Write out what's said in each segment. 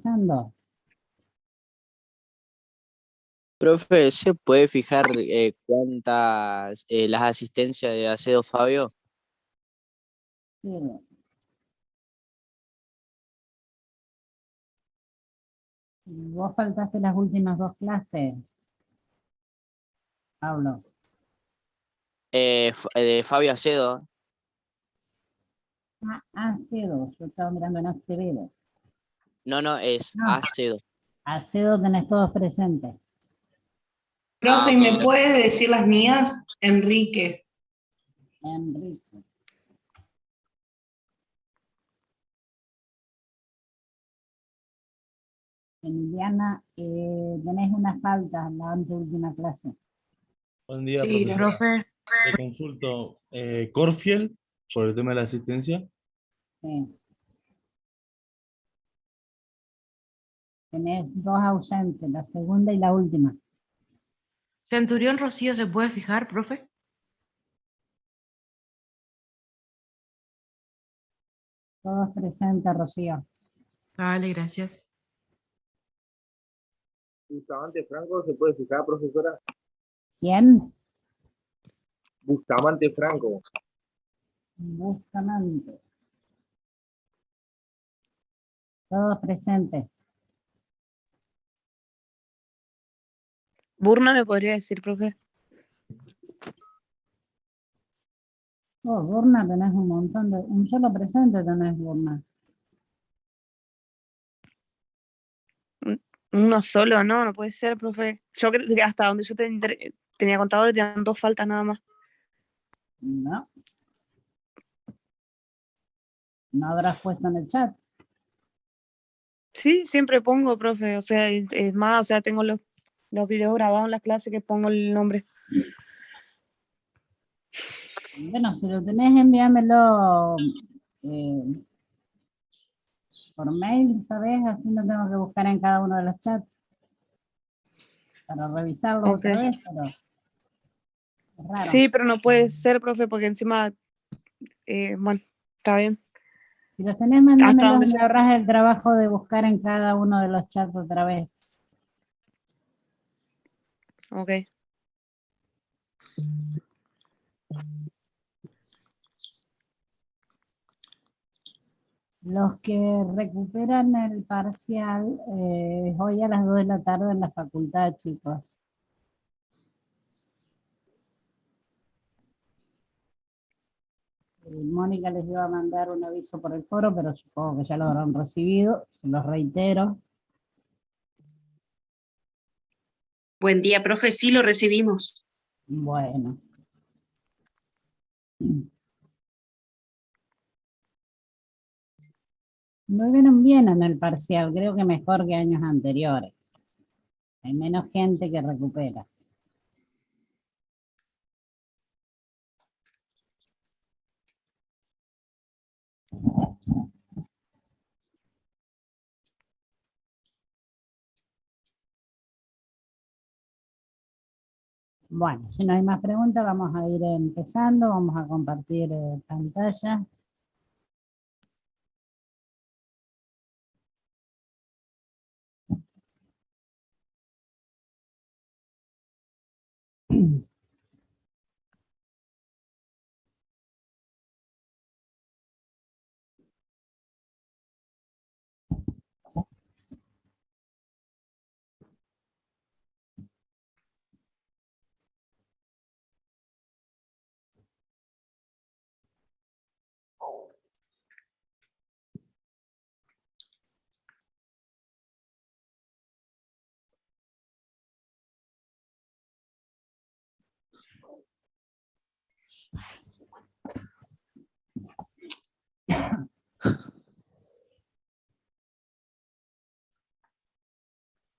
empezando. Profe, ¿se puede fijar cuántas las asistencias de Acedo Fabio? Sí. Vos faltaste las últimas dos clases, Pablo. De Fabio Acedo. Ah, Acedo, yo estaba mirando en Acevedo. No, es No, Acedo. Acedo tenés todos presentes. Profe, ¿y ok, me puede decir las mías? Enrique. Enrique. Emiliana, tenés una falta en la anteúltima clase. Buen día, Sí, profesor. profe. Le consulto. Corfield, por el tema de la asistencia. Sí. Tenés dos ausentes, la segunda y la última. Centurión Rocío, ¿se puede fijar, profe? Todos presentes, Rocío. Vale, gracias. Bustamante Franco, ¿se puede fijar, profesora? ¿Quién? Bustamante Franco. Bustamante. Todos presentes. Burna me podría decir, profe. Oh, Burna tenés un montón de... Un solo presente tenés, Burna. Uno solo, no puede ser, profe. Yo creo que hasta donde yo tenía contado tenían dos faltas nada más. No. No habrás puesto en el chat. Sí, siempre pongo, profe. O sea, es más, o sea, tengo los videos grabados en la clase que pongo el nombre. Bueno, si lo tenés, envíamelo por mail, ¿sabes? Así no tengo que buscar en cada uno de los chats para revisarlo Ok. otra vez, pero es raro. Sí, pero no puede ser, profe, porque encima, bueno, está bien. Si los tenés, Hasta mandámelos donde y yo... me ahorras el trabajo de buscar en cada uno de los chats otra vez. Ok. Los que recuperan el parcial hoy a las 2 de la tarde en la facultad, chicos. Mónica les iba a mandar un aviso por el foro, pero supongo que ya lo habrán recibido, se los reitero. Buen día, profe, sí lo recibimos. Bueno. Muy bien en el parcial, creo que mejor que años anteriores. Hay menos gente que recupera. Bueno, si no hay más preguntas, vamos a ir empezando, vamos a compartir pantalla.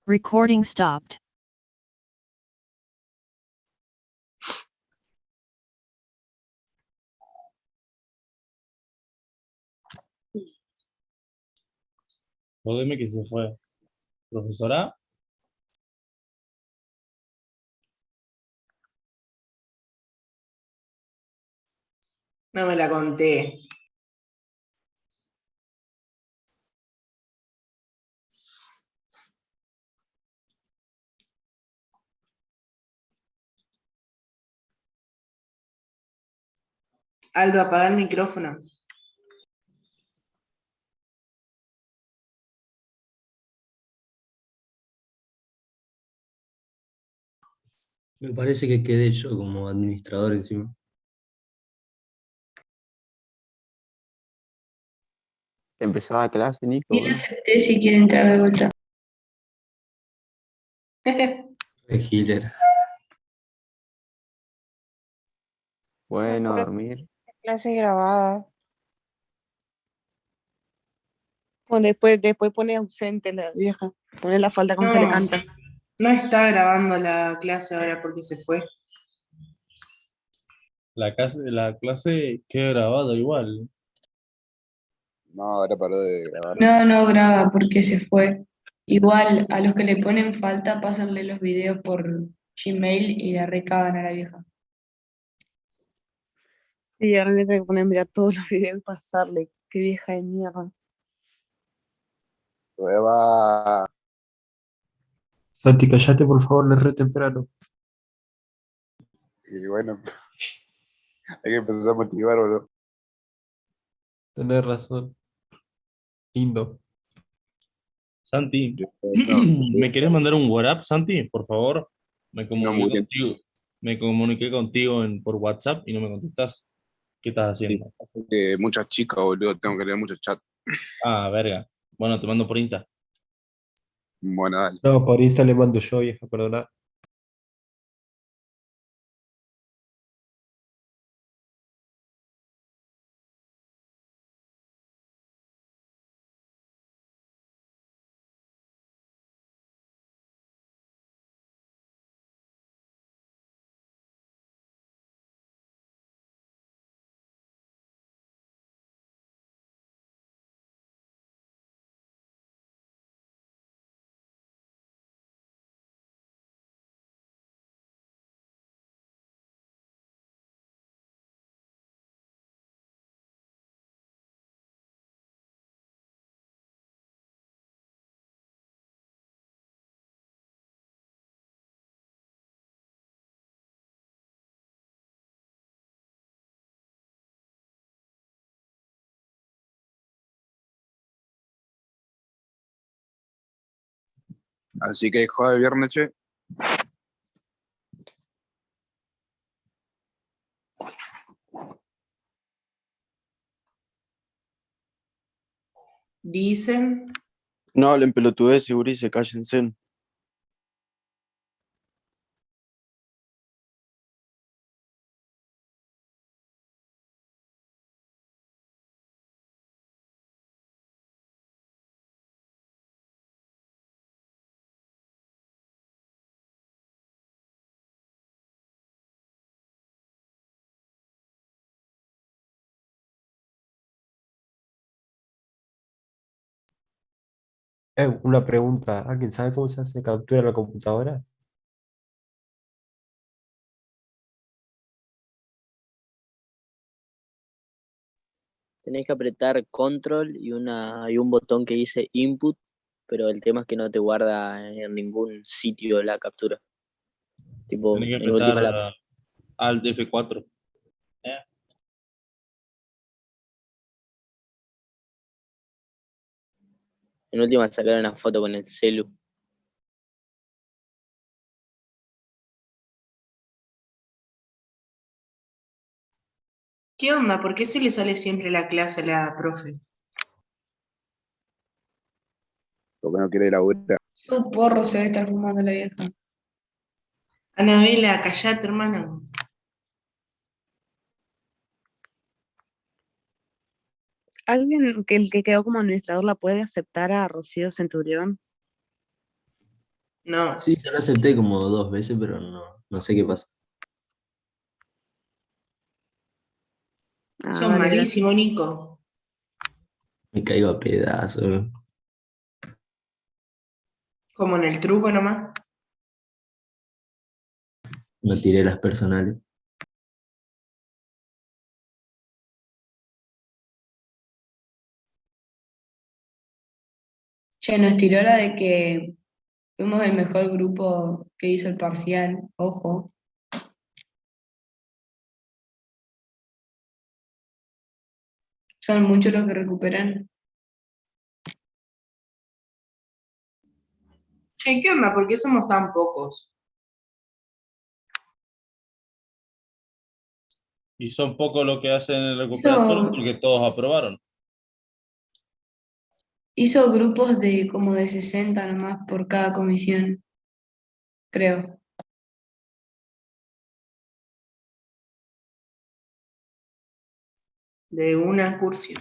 Recording stopped. Dime que se fue. Profesora. No me la conté. Aldo, apaga el micrófono. Me parece que quedé yo como administrador encima. Empezaba la clase, Nico. Y le acepté si quiere entrar de vuelta. Healer. Bueno, Por dormir. clase grabada. Bueno, después pone ausente la vieja. Pone la falta como se le No, canta. no está grabando la clase ahora porque se fue. La clase queda grabada igual. No, ahora paró de grabar. No, no graba porque se fue. Igual, a los que le ponen falta, pásenle los videos por Gmail y la recagan a la vieja. Sí, ahora le tengo que poner a mirar todos los videos y pasarle. Qué vieja de mierda. Va. Santi, callate por favor, le re temprano. Y bueno, hay que empezar a motivar, boludo. Tenés razón. Lindo. Santi, No, ¿me querés mandar un WhatsApp, Santi? Por favor. Me no, comuniqué muy bien. contigo. Me comuniqué contigo por WhatsApp y no me contestás. ¿Qué estás Sí, haciendo? pasa que muchas chicas, boludo, tengo que leer muchos chats. Ah, verga. Bueno, te mando por Insta. Bueno, dale. No, por Insta le mando yo, vieja, perdona. Así que juega el viernes, che. Dicen. No hablen pelotudez, se cállense. Una pregunta. ¿Alguien sabe cómo se hace captura en la computadora? Tenés que apretar control y un botón que dice input, pero el tema es que no te guarda en ningún sitio la captura. Tipo, Tenés que en última, apretar Alt F4. sacar una foto con el celu. ¿Qué onda? ¿Por qué se le sale siempre la clase a la profe? Porque no quiere laburar. Su porro se debe estar fumando la vieja. Anabela, callate, hermano. ¿Alguien que el que quedó como administrador la puede aceptar a Rocío Centurión? No, Sí, yo lo acepté como 2 veces, pero no sé qué pasa. Ah, sos dale, malísimo, gracias. Nico. Me caigo a pedazos. Como en el truco nomás. No tiré las personales. Che, nos tiró la de que fuimos el mejor grupo que hizo el parcial. Ojo. Son muchos los que recuperan. Che, ¿qué onda? ¿Por qué somos tan pocos? Y son pocos los que hacen el recuperatorio Hizo, porque todos aprobaron. hizo grupos de como de 60 nomás por cada comisión, creo. De una cursión.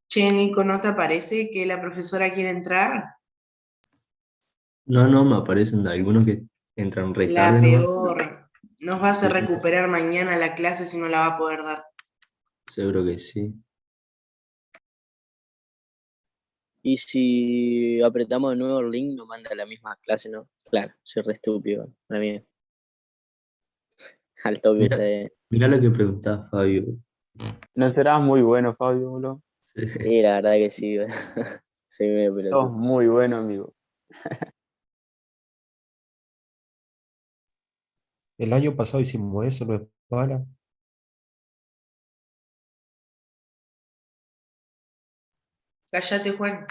Che, Nico, ¿no te parece que la profesora quiere entrar? No, me aparecen algunos que entran re La tarde nomás. peor. Nos va a hacer recuperar mañana la clase si no la va a poder dar. Seguro que sí. Y si apretamos de nuevo el link, nos manda la misma clase, ¿no? Claro, soy re estúpido. A mí, al toque Mirá, se... mirá lo que preguntaba Fabio. No serás muy bueno, Fabio, boludo. Y la verdad que sí, soy medio Sos pelotudo. muy bueno, amigo. El año pasado hicimos eso, no es para. Cállate, Juan.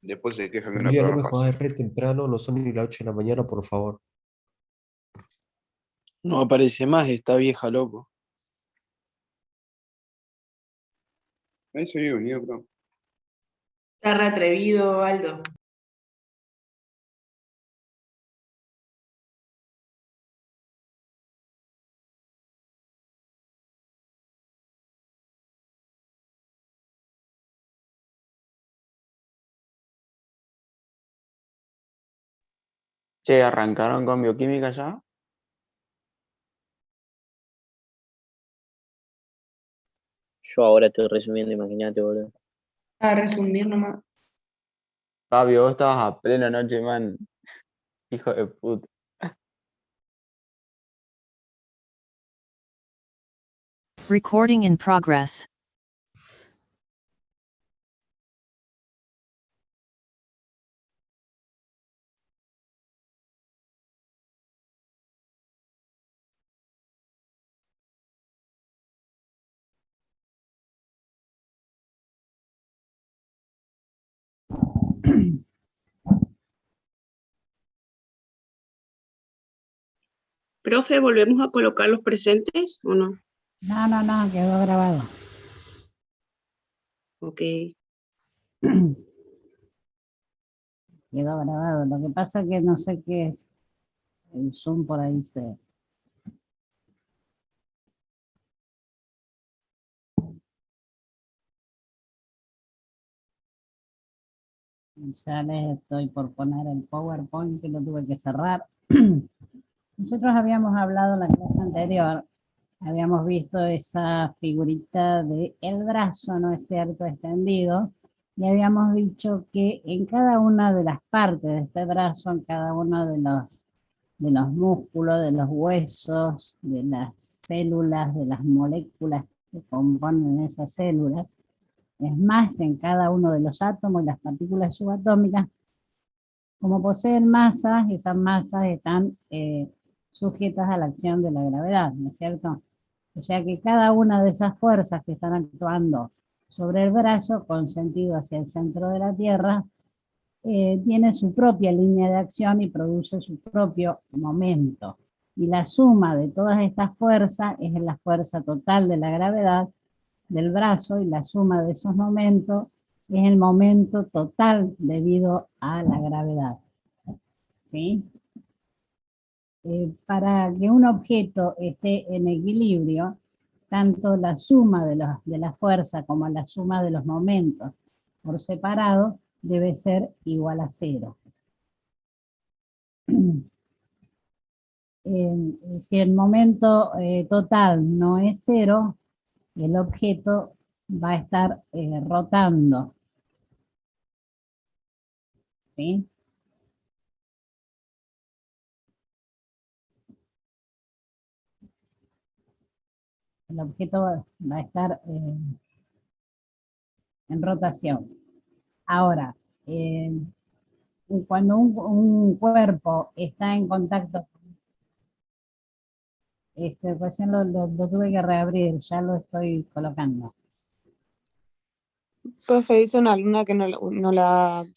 Después se quejan que no Emilia, no me aprobaron jodas parcial. re temprano, no son ni las 8 de la mañana, por favor. No aparece más esta vieja, loco. Ahí soy unido, bro. Está re atrevido, Aldo. Che, ¿arrancaron con bioquímica ya? Yo ahora estoy resumiendo, imagínate, boludo. A resumir nomás. Fabio, vos estabas a plena noche, man. Hijo de puta. Recording in progress. Profe, ¿volvemos a colocar los presentes o no? No, quedó grabado. Ok. Quedó grabado. Lo que pasa es que no sé qué es. El Zoom por ahí se... Ya les estoy por poner el PowerPoint que lo tuve que cerrar. Nosotros habíamos hablado en la clase anterior, habíamos visto esa figurita de el brazo, ¿no es cierto?, extendido, y habíamos dicho que en cada una de las partes de este brazo, en cada uno de los músculos, de los huesos, de las células, de las moléculas que componen esas células, es más, en cada uno de los átomos y las partículas subatómicas, como poseen masas, esas masas están sujetas a la acción de la gravedad, ¿no es cierto? O sea que cada una de esas fuerzas que están actuando sobre el brazo con sentido hacia el centro de la Tierra, tiene su propia línea de acción y produce su propio momento. Y la suma de todas estas fuerzas es la fuerza total de la gravedad del brazo, y la suma de esos momentos es el momento total debido a la gravedad. ¿Sí? Para que un objeto esté en equilibrio, tanto la suma de la fuerza como la suma de los momentos por separado debe ser igual a 0. Si el momento total no es 0, el objeto va a estar rotando. ¿Sí? El objeto va a estar en rotación. Ahora, cuando un cuerpo está en contacto, recién lo tuve que reabrir, ya lo estoy colocando. Profe, dice una alumna que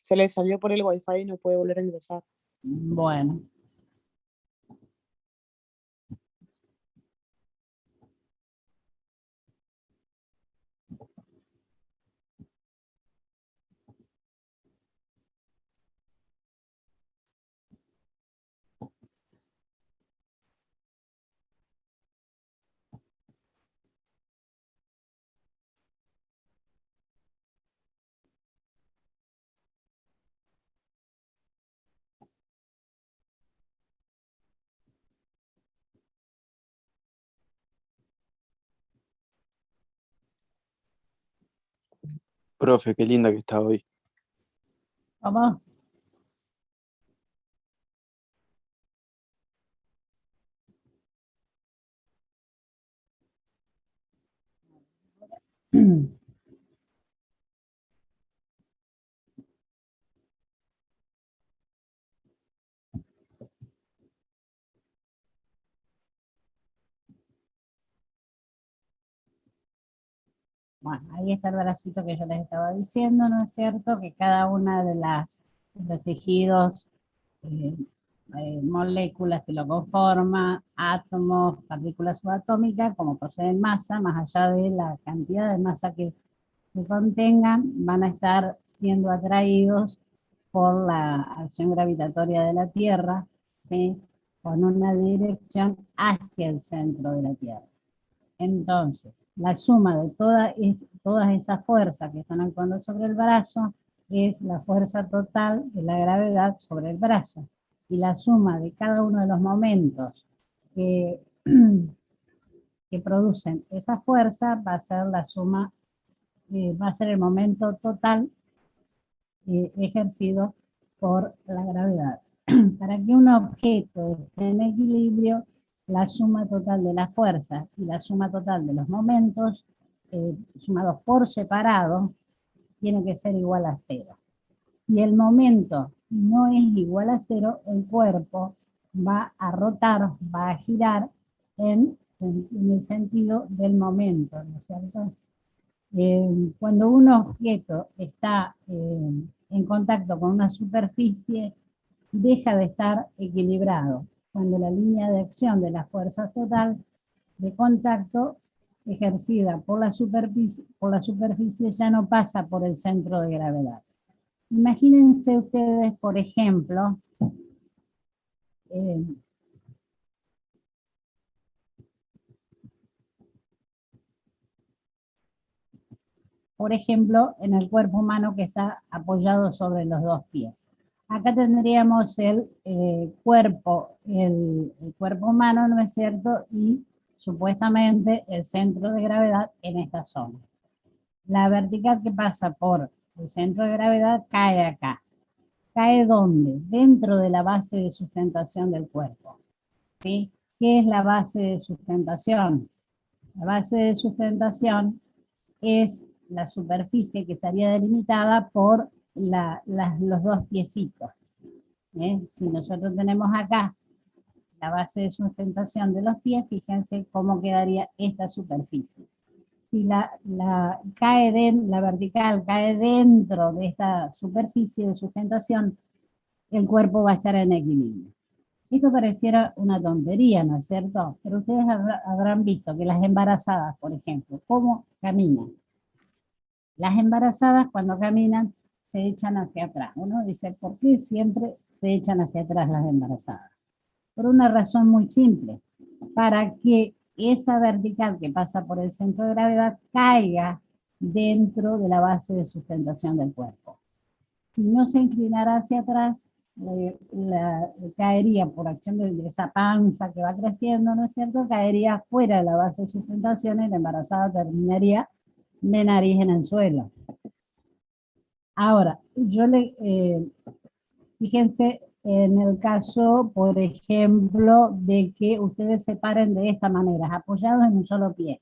se le salió por el wifi y no puede volver a ingresar. Bueno. Profe, qué linda que está hoy. ¿Cómo? Bueno, ahí está el bracito que yo les estaba diciendo, ¿no es cierto? Que cada una de los tejidos, moléculas que lo conforman, átomos, partículas subatómicas, como poseen masa, más allá de la cantidad de masa que contengan, van a estar siendo atraídos por la acción gravitatoria de la Tierra, ¿sí? Con una dirección hacia el centro de la Tierra. Entonces, la suma de todas esas fuerzas que están actuando sobre el brazo es la fuerza total de la gravedad sobre el brazo. Y la suma de cada uno de los momentos que producen esa fuerza va a ser la suma, va a ser el momento total ejercido por la gravedad. Para que un objeto esté en equilibrio, la suma total de la fuerza y la suma total de los momentos, sumados por separado, tiene que ser igual a 0. Si el momento no es igual a 0, el cuerpo va a rotar, va a girar en el sentido del momento, ¿no es cierto? Cuando un objeto está en contacto con una superficie, deja de estar equilibrado. Cuando la línea de acción de la fuerza total de contacto ejercida por la superficie ya no pasa por el centro de gravedad. Imagínense ustedes, por ejemplo, en el cuerpo humano que está apoyado sobre los dos pies. Acá tendríamos el cuerpo humano, ¿no es cierto? Y supuestamente el centro de gravedad en esta zona. La vertical que pasa por el centro de gravedad cae acá. ¿Cae dónde? Dentro de la base de sustentación del cuerpo. ¿Sí? ¿Qué es la base de sustentación? La base de sustentación es la superficie que estaría delimitada por los dos piecitos. Si nosotros tenemos acá la base de sustentación de los pies, fíjense cómo quedaría esta superficie. Si la vertical cae dentro de esta superficie de sustentación, el cuerpo va a estar en equilibrio. Esto pareciera una tontería, ¿no es cierto? Pero ustedes habrán visto que las embarazadas, por ejemplo, ¿cómo caminan? Las embarazadas cuando caminan se echan hacia atrás. Uno dice, ¿por qué siempre se echan hacia atrás las embarazadas? Por una razón muy simple, para que esa vertical que pasa por el centro de gravedad caiga dentro de la base de sustentación del cuerpo. Si no se inclinara hacia atrás, caería por acción de esa panza que va creciendo, ¿no es cierto? Caería fuera de la base de sustentación y la embarazada terminaría de nariz en el suelo. Ahora, fíjense en el caso, por ejemplo, de que ustedes se paren de esta manera, apoyados en un solo pie.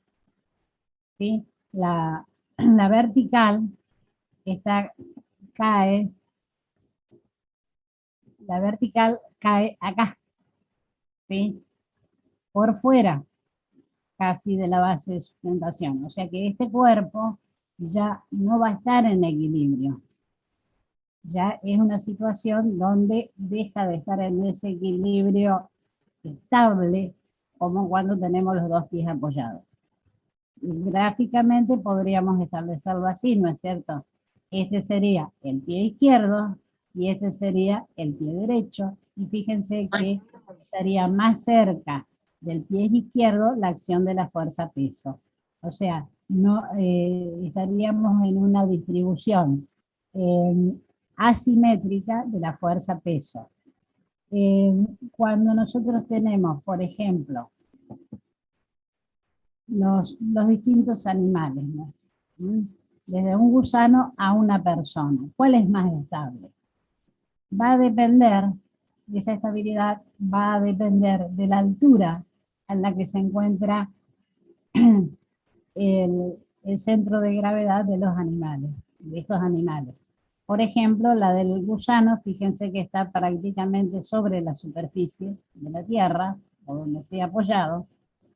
¿Sí? La vertical cae acá, ¿sí? Por fuera casi de la base de sustentación. O sea que este cuerpo ya no va a estar en equilibrio. Ya es una situación donde deja de estar en ese equilibrio estable, como cuando tenemos los dos pies apoyados. Gráficamente podríamos establecerlo así, ¿no es cierto? Este sería el pie izquierdo y este sería el pie derecho. Y fíjense que estaría más cerca del pie izquierdo la acción de la fuerza peso. O sea, no estaríamos en una distribución asimétrica de la fuerza peso. Cuando nosotros tenemos, por ejemplo, los distintos animales, ¿no? Desde un gusano a una persona, ¿cuál es más estable? Va a depender, esa estabilidad va a depender de la altura en la que se encuentra el centro de gravedad de los animales, de estos animales. Por ejemplo, la del gusano, fíjense que está prácticamente sobre la superficie de la Tierra, o donde esté apoyado,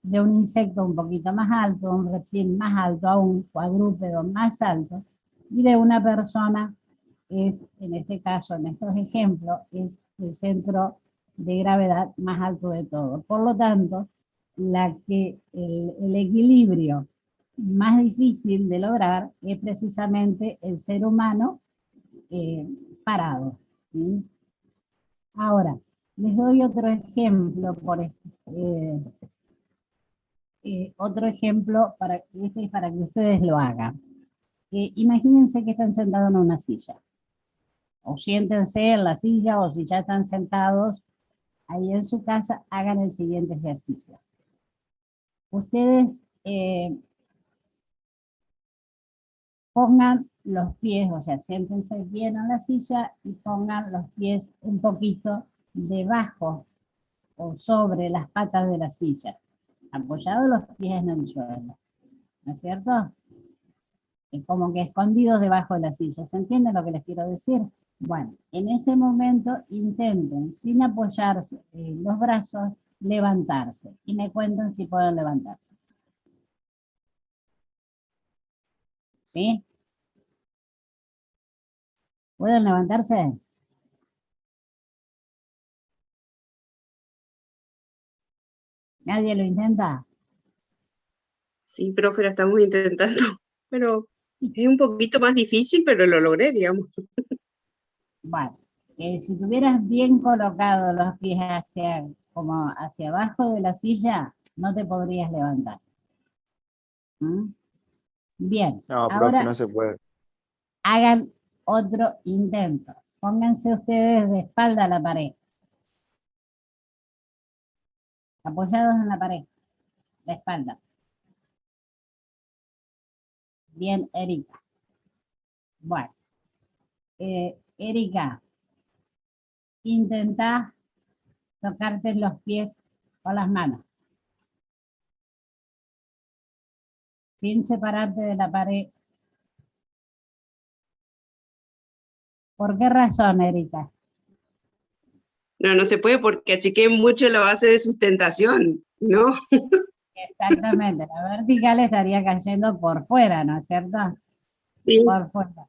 de un insecto un poquito más alto, un reptil más alto, a un cuadrúpedo más alto, y de una persona es, en este caso, en estos ejemplos, es el centro de gravedad más alto de todo. Por lo tanto, el equilibrio más difícil de lograr es precisamente el ser humano parado. ¿Sí? Ahora, les doy otro ejemplo, para que ustedes lo hagan. Imagínense que están sentados en una silla. O siéntense en la silla, o si ya están sentados ahí en su casa, hagan el siguiente ejercicio. Ustedes pongan los pies, o sea, siéntense bien en la silla y pongan los pies un poquito debajo o sobre las patas de la silla, apoyados los pies en el suelo, ¿no es cierto? Es como que escondidos debajo de la silla. ¿Se entiende lo que les quiero decir? Bueno, en ese momento intenten, sin apoyarse los brazos, levantarse. Y me cuentan si pueden levantarse. ¿Sí? ¿Pueden levantarse? ¿Nadie lo intenta? Sí, profe, lo estamos intentando, pero es un poquito más difícil, pero lo logré, digamos. Bueno, si tuvieras bien colocados los pies como hacia abajo de la silla, no te podrías levantar. ¿Mm? Bien, No, profe, ahora no se puede. hagan otro intento. Pónganse ustedes de espalda a la pared. Apoyados en la pared, de espalda. Bien, Erika. Bueno, Erika, intenta tocarte los pies con las manos. Sin separarte de la pared. ¿Por qué razón, Erika? No, no se puede porque achiqué mucho la base de sustentación, ¿no? Exactamente, la vertical estaría cayendo por fuera, ¿no es cierto? Sí. Por fuera.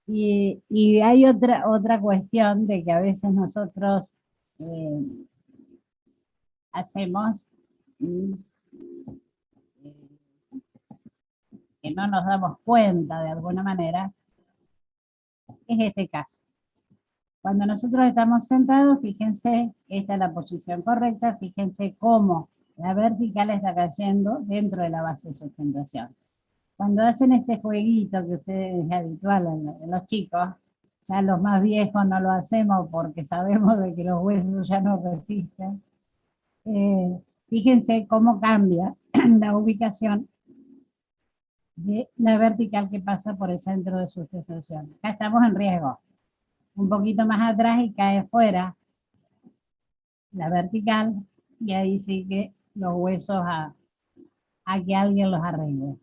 Y hay otra cuestión de que a veces nosotros hacemos que no nos damos cuenta de alguna manera, es este caso. Cuando nosotros estamos sentados, fíjense, esta es la posición correcta, fíjense cómo la vertical está cayendo dentro de la base de sustentación. cuando hacen este jueguito que ustedes es habitual en los chicos, ya los más viejos no lo hacemos porque sabemos de que los huesos ya no resisten. Fíjense cómo cambia la ubicación de la vertical que pasa por el centro de sustentación. Acá estamos en riesgo. Un poquito más atrás y cae fuera la vertical, y ahí sí que los huesos a que alguien los arregle.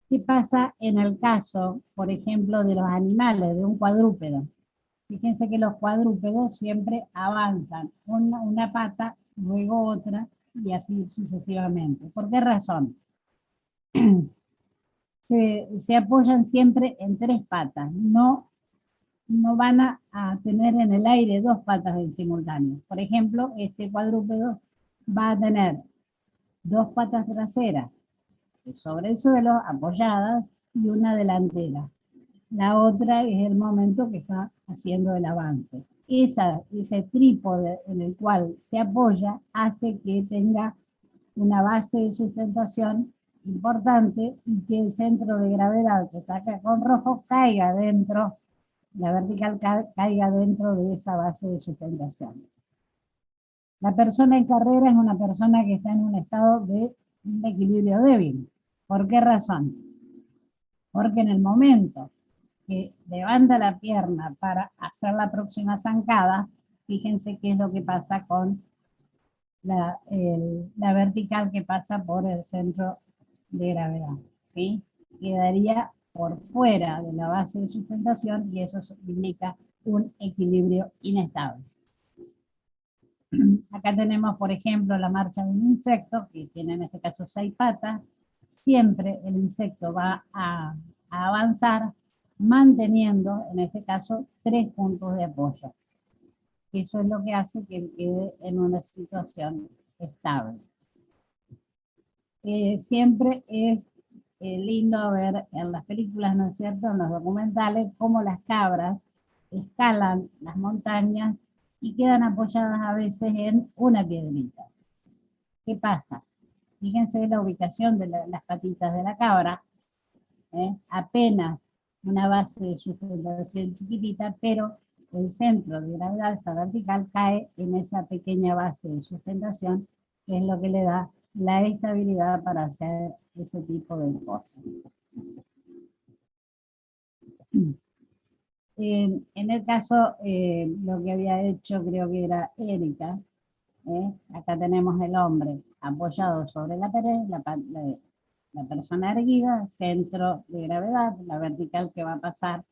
¿Qué pasa en el caso, por ejemplo, de los animales, de un cuadrúpedo? Fíjense que los cuadrúpedos siempre avanzan una pata, luego otra, y así sucesivamente. ¿Por qué razón? Se apoyan siempre en 3 patas, no van a tener en el aire 2 patas en simultáneo. Por ejemplo, este cuadrúpedo va a tener 2 patas traseras sobre el suelo, apoyadas, y una delantera. La otra es el momento que está haciendo el avance. Ese trípode en el cual se apoya hace que tenga una base de sustentación importante y que el centro de gravedad que está acá con rojo caiga dentro, la vertical caiga dentro de esa base de sustentación. La persona en carrera es una persona que está en un estado de un equilibrio débil. ¿Por qué razón? Porque en el momento que levanta la pierna para hacer la próxima zancada, fíjense qué es lo que pasa con la vertical que pasa por el centro de gravedad, ¿sí? Quedaría por fuera de la base de sustentación y eso indica un equilibrio inestable. Acá tenemos, por ejemplo, la marcha de un insecto, que tiene en este caso 6 patas. Siempre el insecto va a avanzar manteniendo, en este caso, 3 puntos de apoyo. Eso es lo que hace que quede en una situación estable. Siempre es lindo ver en las películas, ¿no es cierto?, en los documentales, cómo las cabras escalan las montañas y quedan apoyadas a veces en una piedrita. ¿Qué pasa? Fíjense la ubicación de las patitas de la cabra, apenas una base de sustentación chiquitita, pero el centro de gravedad, esa vertical, cae en esa pequeña base de sustentación, que es lo que le da la estabilidad para hacer ese tipo de cosas. En el caso, lo que había hecho, creo que era Erika, acá tenemos el hombre apoyado sobre la pared, la persona erguida, centro de gravedad, la vertical que va a pasar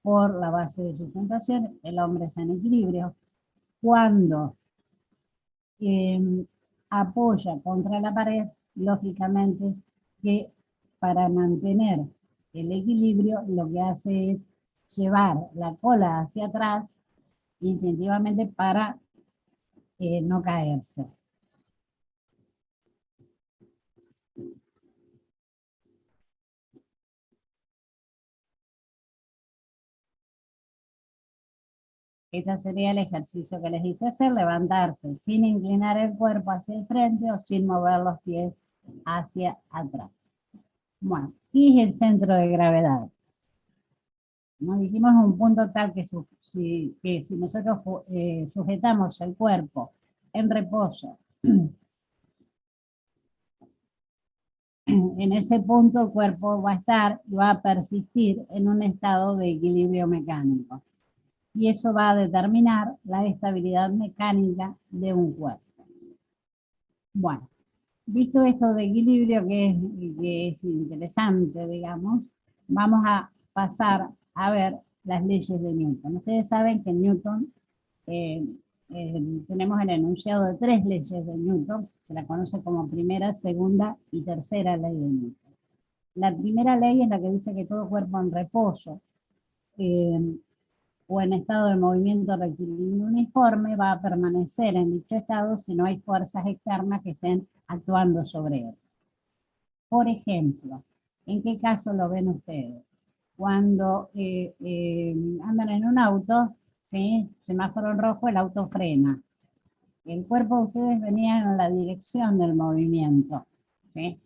por la base de sustentación, el hombre está en equilibrio. Cuando apoya contra la pared, lógicamente que para mantener el equilibrio lo que hace es llevar la cola hacia atrás instintivamente para no caerse. Este sería el ejercicio que les hice hacer, levantarse sin inclinar el cuerpo hacia el frente o sin mover los pies hacia atrás. Bueno, ¿qué es el centro de gravedad? Nos dijimos un punto tal que si nosotros sujetamos el cuerpo en reposo, en ese punto el cuerpo va a estar y va a persistir en un estado de equilibrio mecánico. Y eso va a determinar la estabilidad mecánica de un cuerpo. Bueno, visto esto de equilibrio que es interesante, digamos, vamos a pasar a ver las leyes de Newton. Ustedes saben que Newton, tenemos el enunciado de 3 leyes de Newton, se la conoce como primera, segunda y tercera ley de Newton. La primera ley es la que dice que todo cuerpo en reposo o en estado de movimiento rectilíneo uniforme va a permanecer en dicho estado si no hay fuerzas externas que estén actuando sobre él. Por ejemplo, ¿en qué caso lo ven ustedes? Cuando andan en un auto, ¿sí? Semáforo en rojo, el auto frena. el cuerpo de ustedes venía en la dirección del movimiento, ¿sí?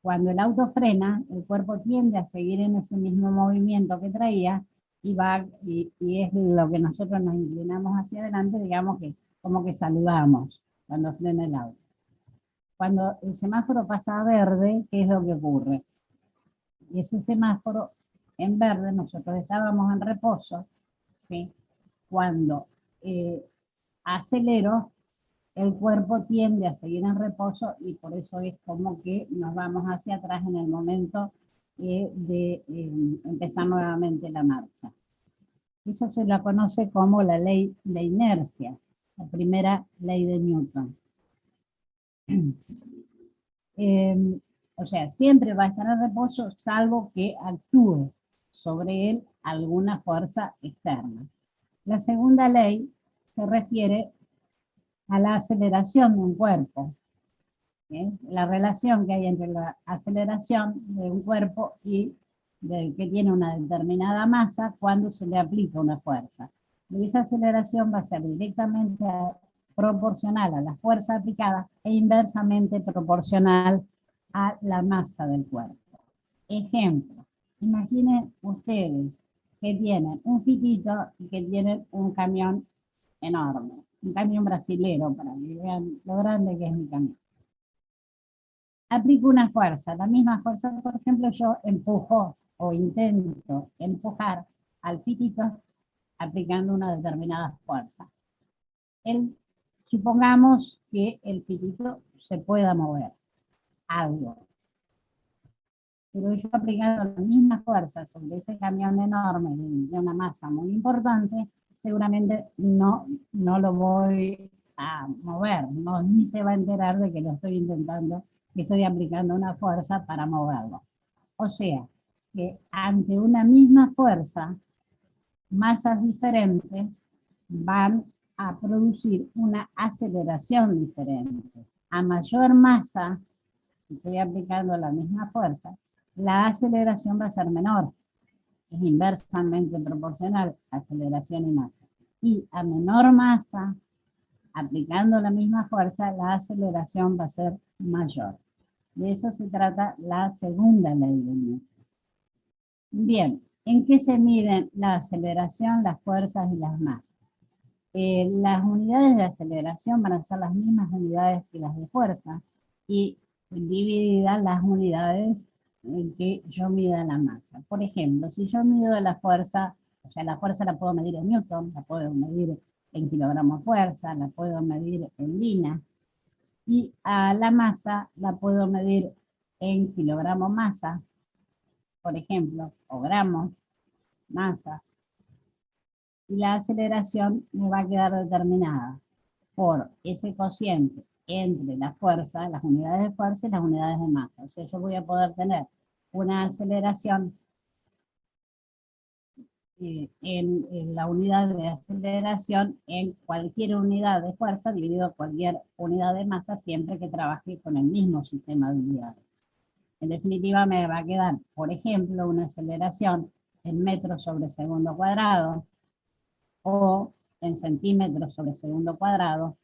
Cuando el auto frena, el cuerpo tiende a seguir en ese mismo movimiento que traía y es lo que nosotros nos inclinamos hacia adelante, digamos que como que saludamos cuando frena el auto. Cuando el semáforo pasa a verde, ¿qué es lo que ocurre? Y ese semáforo en verde, nosotros estábamos en reposo, ¿sí? Cuando acelero, el cuerpo tiende a seguir en reposo y por eso es como que nos vamos hacia atrás en el momento de empezar nuevamente la marcha. Eso se lo conoce como la ley de inercia, la primera ley de Newton. O sea, siempre va a estar en reposo salvo que actúe sobre él alguna fuerza externa. La segunda ley se refiere a la aceleración de un cuerpo. ¿Sí? La relación que hay entre la aceleración de un cuerpo y del que tiene una determinada masa cuando se le aplica una fuerza. Y esa aceleración va a ser directamente proporcional a la fuerza aplicada e inversamente proporcional a la masa del cuerpo. Ejemplo, imaginen ustedes que tienen un fitito y que tienen un camión enorme, un camión brasilero, para que vean lo grande que es mi camión. Aplico una fuerza, la misma fuerza, por ejemplo, yo empujo o intento empujar al fitito aplicando una determinada fuerza. Supongamos que el fitito se pueda mover, algo. Pero yo aplicando la misma fuerza sobre ese camión enorme de una masa muy importante, seguramente no lo voy a mover, ni se va a enterar de que lo estoy intentando, que estoy aplicando una fuerza para moverlo. O sea, que ante una misma fuerza, masas diferentes van a producir una aceleración diferente. A mayor masa, estoy aplicando la misma fuerza, la aceleración va a ser menor. Es inversamente proporcional aceleración y masa. Y a menor masa, aplicando la misma fuerza, la aceleración va a ser mayor. De eso se trata la segunda ley de Newton. Bien, ¿en qué se miden la aceleración, las fuerzas y las masas? Las unidades de aceleración van a ser las mismas unidades que las de fuerza y divididas las unidades en que yo mida la masa. Por ejemplo, si yo mido la fuerza, o sea, la fuerza la puedo medir en Newton, la puedo medir en kilogramos fuerza, la puedo medir en Lina, y a la masa la puedo medir en kilogramos masa, por ejemplo, o gramos, masa, y la aceleración me va a quedar determinada por ese cociente entre la fuerza, las unidades de fuerza y las unidades de masa. O sea, yo voy a poder tener una aceleración en la unidad de aceleración en cualquier unidad de fuerza dividido cualquier unidad de masa siempre que trabaje con el mismo sistema de unidades. En definitiva me va a quedar, por ejemplo, una aceleración en metros sobre segundo cuadrado o en centímetros sobre segundo cuadrado.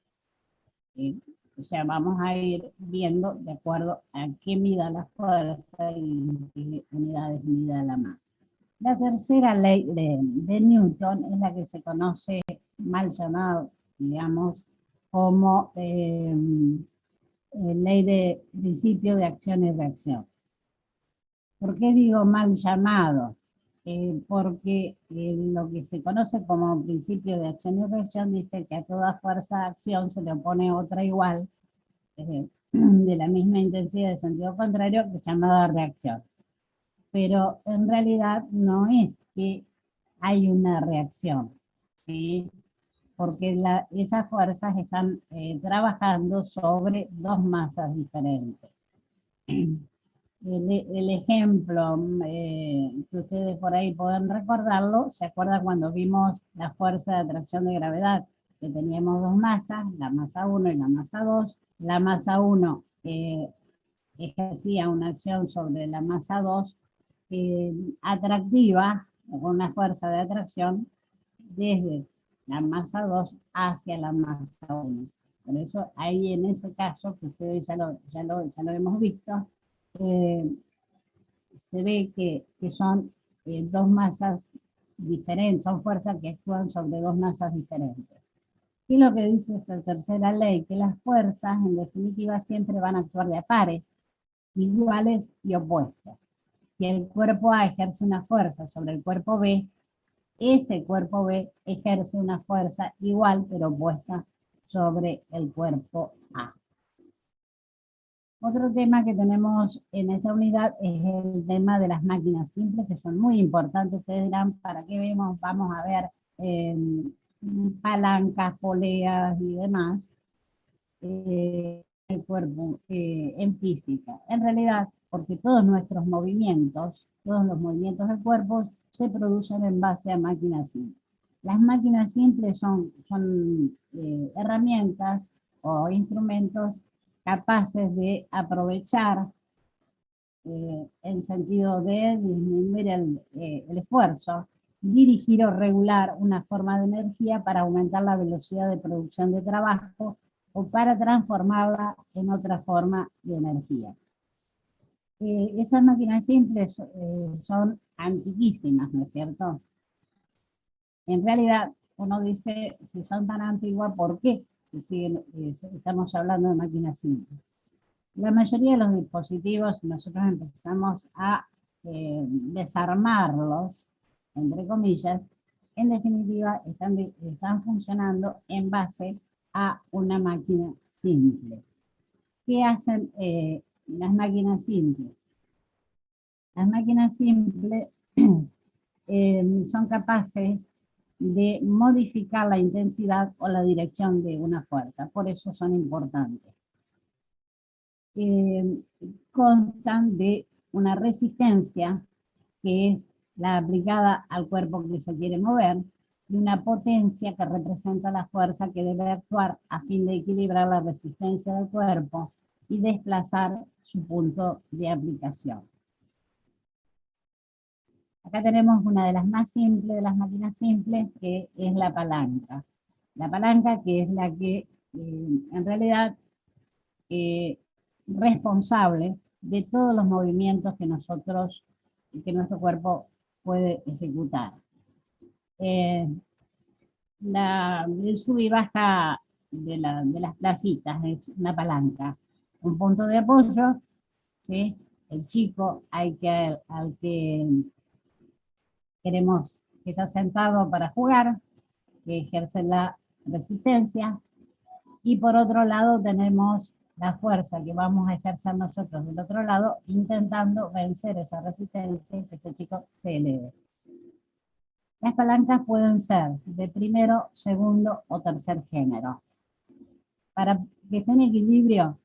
O sea, vamos a ir viendo de acuerdo a qué mida la fuerza y qué unidades mida la masa. La tercera ley de Newton es la que se conoce mal llamada, digamos, como ley de principio de acción y reacción. ¿Por qué digo mal llamado? Porque lo que se conoce como principio de acción y reacción dice que a toda fuerza de acción se le opone otra igual, de la misma intensidad de sentido contrario, que es llamada reacción. Pero en realidad no es que hay una reacción, ¿sí? Porque esas fuerzas están trabajando sobre dos masas diferentes. El ejemplo que ustedes por ahí pueden recordarlo, ¿se acuerdan cuando vimos la fuerza de atracción de gravedad? Que teníamos dos masas, la masa 1 y la masa 2. La masa 1 ejercía una acción sobre la masa 2 atractiva, con una fuerza de atracción desde la masa 2 hacia la masa 1. Por eso ahí en ese caso, que ustedes ya lo hemos visto, se ve que son dos masas diferentes, son fuerzas que actúan sobre dos masas diferentes. ¿Qué es lo que dice esta tercera ley? Que las fuerzas, en definitiva, siempre van a actuar de a pares, iguales y opuestas. Si el cuerpo A ejerce una fuerza sobre el cuerpo B, ese cuerpo B ejerce una fuerza igual pero opuesta sobre el cuerpo A. Otro tema que tenemos en esta unidad es el tema de las máquinas simples, que son muy importantes. Ustedes dirán, ¿para qué vamos a ver palancas, poleas y demás el cuerpo en física? En realidad, porque todos nuestros movimientos, todos los movimientos del cuerpo se producen en base a máquinas simples. Las máquinas simples son herramientas o instrumentos capaces de aprovechar en sentido de disminuir el esfuerzo, dirigir o regular una forma de energía para aumentar la velocidad de producción de trabajo o para transformarla en otra forma de energía. Esas máquinas simples son antiquísimas, ¿no es cierto? En realidad, uno dice, si son tan antiguas, ¿por qué estamos hablando de máquinas simples? La mayoría de los dispositivos, si nosotros empezamos a desarmarlos, entre comillas, en definitiva están funcionando en base a una máquina simple. ¿Qué hacen las máquinas simples? Las máquinas simples son capaces de modificar la intensidad o la dirección de una fuerza, por eso son importantes. Constan de una resistencia, que es la aplicada al cuerpo que se quiere mover, y una potencia que representa la fuerza que debe actuar a fin de equilibrar la resistencia del cuerpo y desplazar su punto de aplicación. Acá tenemos una de las más simples de las máquinas simples, que es la palanca. La palanca, que es la que en realidad responsable de todos los movimientos que nuestro cuerpo puede ejecutar. El sub y baja de las placitas es una palanca. Un punto de apoyo, ¿sí? El chico al que queremos que está sentado para jugar, que ejerce la resistencia, y por otro lado tenemos la fuerza que vamos a ejercer nosotros del otro lado, intentando vencer esa resistencia y que este chico se eleve. Las palancas pueden ser de primero, segundo o tercer género. Para que esté en equilibrio,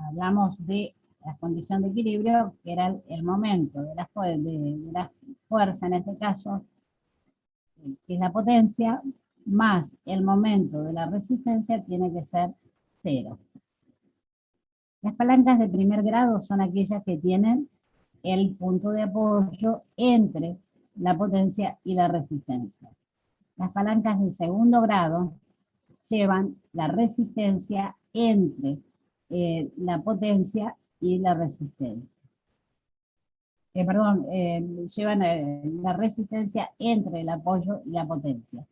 hablamos de la condición de equilibrio, que era el momento de la fuerza, en este caso, que es la potencia, más el momento de la resistencia tiene que ser 0. Las palancas de primer grado son aquellas que tienen el punto de apoyo entre la potencia y la resistencia. Las palancas de segundo grado llevan la resistencia entre la potencia y la resistencia. Llevan la resistencia entre el apoyo y la potencia.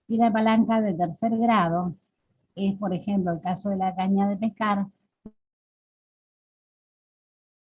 Y la palanca de tercer grado es, por ejemplo, el caso de la caña de pescar,